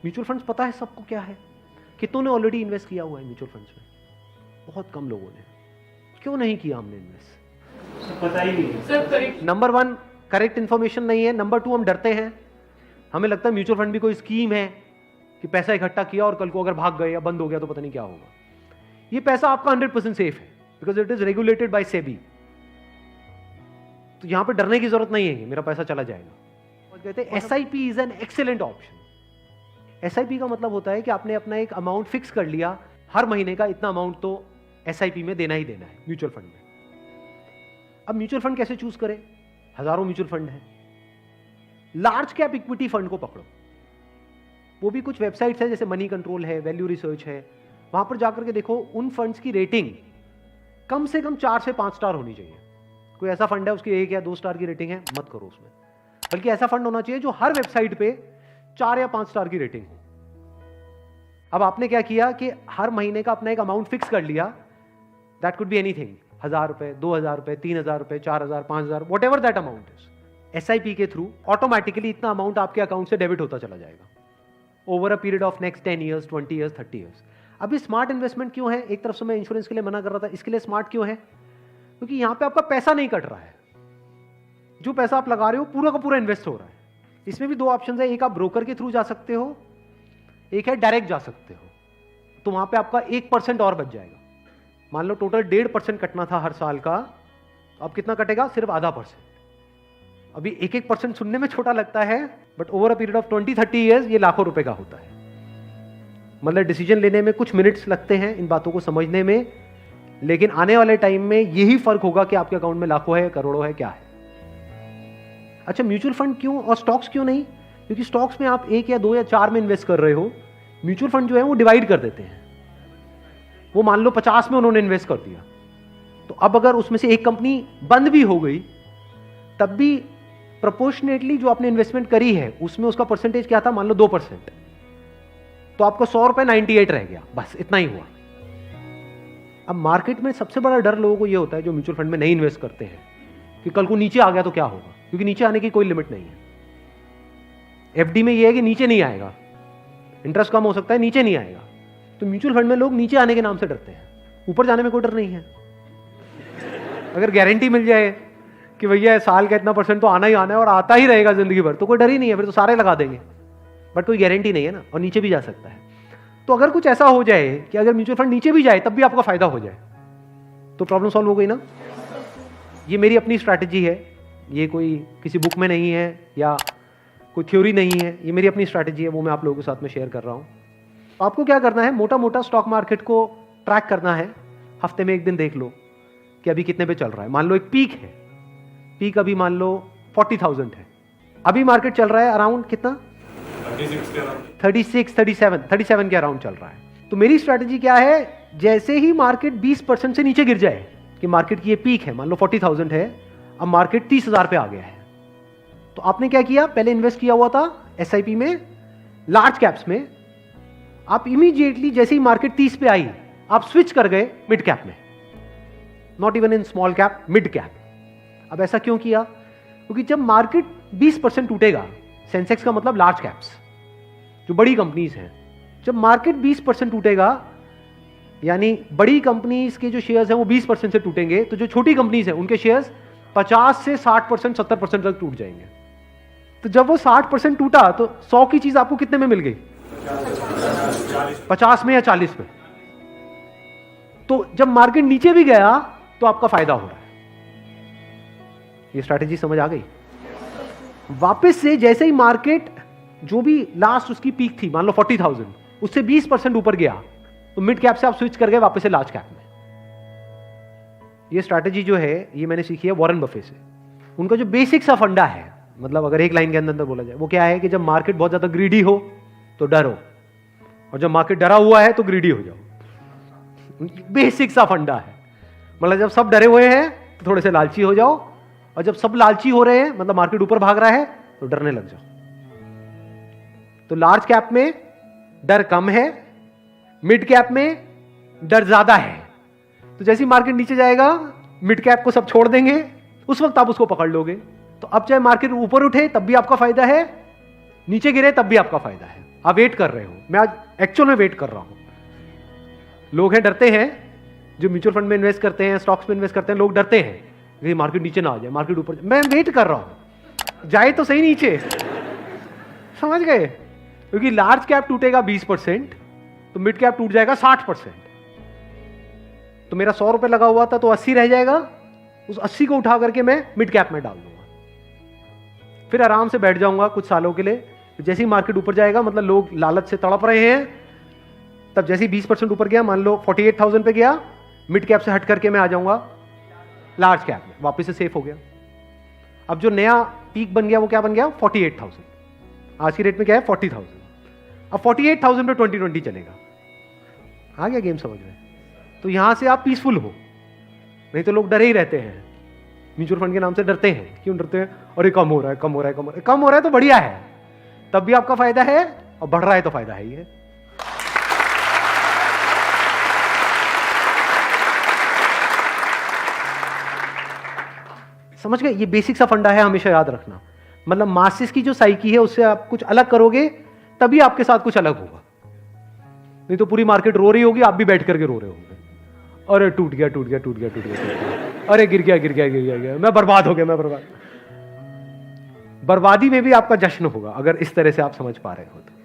Mutual funds पता है सबको क्या है? कितनों ने ऑलरेडी इन्वेस्ट किया हुआ है म्यूचुअल फंड्स में? बहुत कम लोगों ने। क्यों नहीं किया हमने इन्वेस्ट? पता ही नहीं सर। नंबर 1 करेक्ट इन्फॉर्मेशन नहीं है। नंबर 2 हम डरते हैं, हमें लगता है म्यूचुअल फंड भी कोई स्कीम है कि पैसा इकट्ठा किया और कल को अगर भाग गए या बंद हो गया तो पता नहीं क्या होगा। ये पैसा आपका 100% सेफ है because it is regulated by SEBI. तो यहां पे डरने की जरूरत नहीं है कि मेरा पैसा चला जाएगा। कहते हैं SIP is an excellent option. SIP का मतलब होता है कि आपने अपना एक अमाउंट फिक्स कर लिया, हर महीने का इतना अमाउंट तो एसआईपी में देना ही देना है म्यूचुअल फंड में। अब म्यूचुअल फंड कैसे चूज करें? हजारों म्यूचुअल फंड है। लार्ज कैप इक्विटी फंड को पकड़ो। वो भी कुछ वेबसाइट्स है जैसे मनी कंट्रोल है, वैल्यू रिसर्च है, वहां पर जाकर के देखो उन फंड्स की रेटिंग कम से कम 4 से 5 स्टार होनी चाहिए। कोई ऐसा फंड है उसकी 1 या 2 स्टार की रेटिंग है, मत करो उसमें। बल्कि ऐसा फंड होना चाहिए जो हर वेबसाइट पे 4 या 5 स्टार की रेटिंग हो। अब आपने क्या किया कि हर महीने का अपना एक अमाउंट फिक्स कर लिया। दैट कुड बी एनीथिंग, 1000 रुपए, 2000 रुपए, 3000 रुपए, 4000, 5000, what ever that amount is. SIP के थ्रू ऑटोमेटिकली इतना अमाउंट आपके अकाउंट से डेबिट होता चला जाएगा over a period of next 10 years, 20 years, 30 years. अभी स्मार्ट इन्वेस्टमेंट क्यों है? एक तरफ से मैं इंश्योरेंस के लिए मना कर रहा था, इसके लिए स्मार्ट क्यों है? क्योंकि यहां पे आपका पैसा नहीं कट रहा है। जो पैसा आप लगा रहे हो पूरा का पूरा इन्वेस्ट हो रहा है। इसमें भी 2 ऑप्शन है, एक आप ब्रोकर के थ्रू जा सकते हो, एक है डायरेक्ट जा सकते हो। तो वहां पे आपका 1% और बच जाएगा। मान लो टोटल 1.5% कटना था हर साल का, तो अब कितना कटेगा? सिर्फ आधा %। अभी 1% सुनने में छोटा लगता है, but over a period of 20-30 years ये लाखों रुपए का होता है। मतलब डिसीजन लेने में कुछ मिनट्स लगते हैं इन बातों को समझने में, लेकिन आने वाले टाइम में यही फर्क होगा कि आपके अकाउंट में लाखों है, करोड़ों है, क्या है। अच्छा, म्यूचुअल फंड क्यों और स्टॉक्स क्यों नहीं? क्योंकि स्टॉक्स में आप 1 या 2 या 4 में इन्वेस्ट कर रहे हो। म्यूचुअल फंड जो है वो डिवाइड कर देते हैं। वो मान लो 50 में उन्होंने इन्वेस्ट कर दिया, तो अब अगर उसमें से एक कंपनी बंद भी हो गई तब भी प्रोपोर्शनेटली जो आपने इन्वेस्टमेंट करी है उसमें उसका परसेंटेज क्या था? मान लो 2%, तो आपको 100 रुपए 98 रह गया, बस इतना ही हुआ। अब मार्केट में सबसे बड़ा डर लोगों को यह होता है जो म्यूचुअल फंड में नहीं इन्वेस्ट करते हैं कि कल को नीचे आ गया तो क्या होगा, क्योंकि नीचे आने की कोई लिमिट नहीं है। एफडी में यह है कि नीचे नहीं आएगा, इंटरेस्ट कम हो सकता है, नीचे नहीं आएगा। तो म्यूचुअल फंड में लोग नीचे आने के नाम से डरते हैं, ऊपर जाने में कोई डर नहीं है। अगर गारंटी मिल जाए कि भैया साल का इतना % तो आना ही आना है और आता ही रहेगा जिंदगी भर, तो कोई डर ही नहीं है, फिर तो सारे लगा देंगे। बट कोई गारंटी नहीं है ना, और नीचे भी जा सकता है। तो अगर कुछ ऐसा हो जाए कि अगर म्यूचुअल फंड नीचे भी जाए तब भी आपका फायदा हो जाए, तो प्रॉब्लम सॉल्व हो गई ना। ये मेरी अपनी स्ट्रैटेजी है, ये कोई किसी बुक में नहीं है या कोई थ्योरी नहीं है, ये मेरी अपनी स्ट्रैटेजी है, वो मैं आप लोगों के साथ में शेयर कर रहा हूँ। आपको क्या करना है? मोटा मोटा स्टॉक मार्केट को ट्रैक करना है। हफ्ते में एक दिन देख लो कि अभी कितने पे चल रहा है। मान लो एक पीक है, पीक अभी मान लो 40,000 है, अभी मार्केट चल रहा है अराउंड कितना? 37 के अराउंड चल रहा है। तो मेरी स्ट्रैटेजी क्या है? जैसे ही मार्केट 20% से नीचे गिर जाए कि मार्केट की ये पीक है, मान लो 40,000 है, अब मार्केट 30,000 पे आ गया है, तो आपने क्या किया? पहले इन्वेस्ट किया हुआ था एसआईपी में, लार्ज कैप्स में। आप इमीडिएटली जैसे ही मार्केट 30 पे आई, आप स्विच कर गए मिड कैप में, not even in small cap, mid cap. अब ऐसा क्यों किया? क्योंकि जब मार्केट 20% टूटेगा, सेंसेक्स का मतलब लार्ज कैप्स जो बड़ी कंपनीज हैं, जब मार्केट 20% टूटेगा यानी बड़ी कंपनीज के जो शेयर्स हैं वो 20% से टूटेंगे, तो जो छोटी कंपनीज हैं उनके शेयर्स 50 से 60%, 70% तक टूट जाएंगे। तो जब वो 60% टूटा तो 100 की चीज आपको कितने में मिल गई? 50 में या 40 में। तो जब मार्केट नीचे भी गया तो आपका फायदा हो रहा है। ये स्ट्रैटेजी समझ आ गई? वापस से जैसे ही मार्केट जो भी लास्ट उसकी पीक थी, मान लो 40,000, उससे 20% ऊपर गया, तो मिड कैप से आप स्विच कर गए वापस से लार्ज कैप में। ये स्ट्रैटेजी जो है ये मैंने सीखी है वॉरेन बफे से। उनका जो बेसिक सा फंडा है, मतलब अगर एक लाइन के अंदर बोला जाए, वो क्या है कि जब मार्केट बहुत ज्यादा ग्रीडी हो तो डरो, और जब मार्केट डरा हुआ है तो ग्रीडी हो जाओ। बेसिक सा फंडा है। मतलब जब सब डरे हुए हैं तो थोड़े से लालची हो जाओ, और जब सब लालची हो रहे हैं, मतलब मार्केट ऊपर भाग रहा है, तो डरने लग जाओ। तो लार्ज कैप में डर कम है, मिड कैप में डर ज्यादा है। तो जैसे ही मार्केट नीचे जाएगा, मिड कैप को सब छोड़ देंगे, उस वक्त आप उसको पकड़ लोगे। तो अब चाहे मार्केट ऊपर उठे तब भी आपका फायदा है, नीचे गिरे तब भी आपका फायदा है, आप वेट कर रहे हो। मैं आज एक्चुअल में वेट कर रहा हूं। लोग हैं डरते हैं, जो म्यूचुअल फंड में इन्वेस्ट करते हैं, स्टॉक्स में इन्वेस्ट करते हैं, लोग डरते हैं कि मार्केट नीचे ना आ जाए, मार्केट ऊपर। मैं वेट कर रहा हूं, जाए तो सही नीचे, समझ गए? क्योंकि लार्ज कैप टूटेगा 20%, तो मिड कैप टूट जाएगा 60%। तो मेरा 100 रुपए लगा हुआ था तो 80 रह जाएगा, उस 80 को उठा करके मैं मिड कैप में डाल दूंगा, फिर आराम से बैठ जाऊंगा कुछ सालों के लिए। जैसे ही मार्केट ऊपर जाएगा, मतलब लोग लालच से तड़प रहे हैं, तब जैसे ही 20% ऊपर गया, मान लो 48,000 पे गया, मिड कैप से हट करके मैं आ जाऊंगा लार्ज कैप में, वापस से सेफ हो गया। अब जो नया पीक बन गया वो क्या बन गया? 48,000। आज की रेट में क्या है? 40,000। अब 48,000 पे 2020 चलेगा। आ गया गेम समझ में? तो यहां से आप पीसफुल हो, नहीं तो लोग डरे ही रहते हैं, म्यूचुअल फंड के नाम से डरते हैं। क्यों डरते हैं? अरे कम हो रहा है, कम हो रहा है, कम हो रहा है। कम हो रहा है तो बढ़िया है, तब भी आपका फायदा है, और बढ़ रहा है तो फायदा है ही है। समझ गए? ये बेसिक सा फंडा है, हमेशा याद रखना। मतलब मासिस की जो साइकी है उससे आप कुछ अलग करोगे तभी आपके साथ कुछ अलग होगा, नहीं तो पूरी मार्केट रो रही होगी, आप भी बैठ करके रो रहे होंगे। अरे टूट गया, टूट गया, टूट गया, टूट गया, अरे गिर गया, गिर गया, गिर गया, गिर गया, मैं बर्बाद हो गया, मैं बर्बाद। बर्बादी में भी आपका जश्न होगा अगर इस तरह से आप समझ पा रहे हो तो।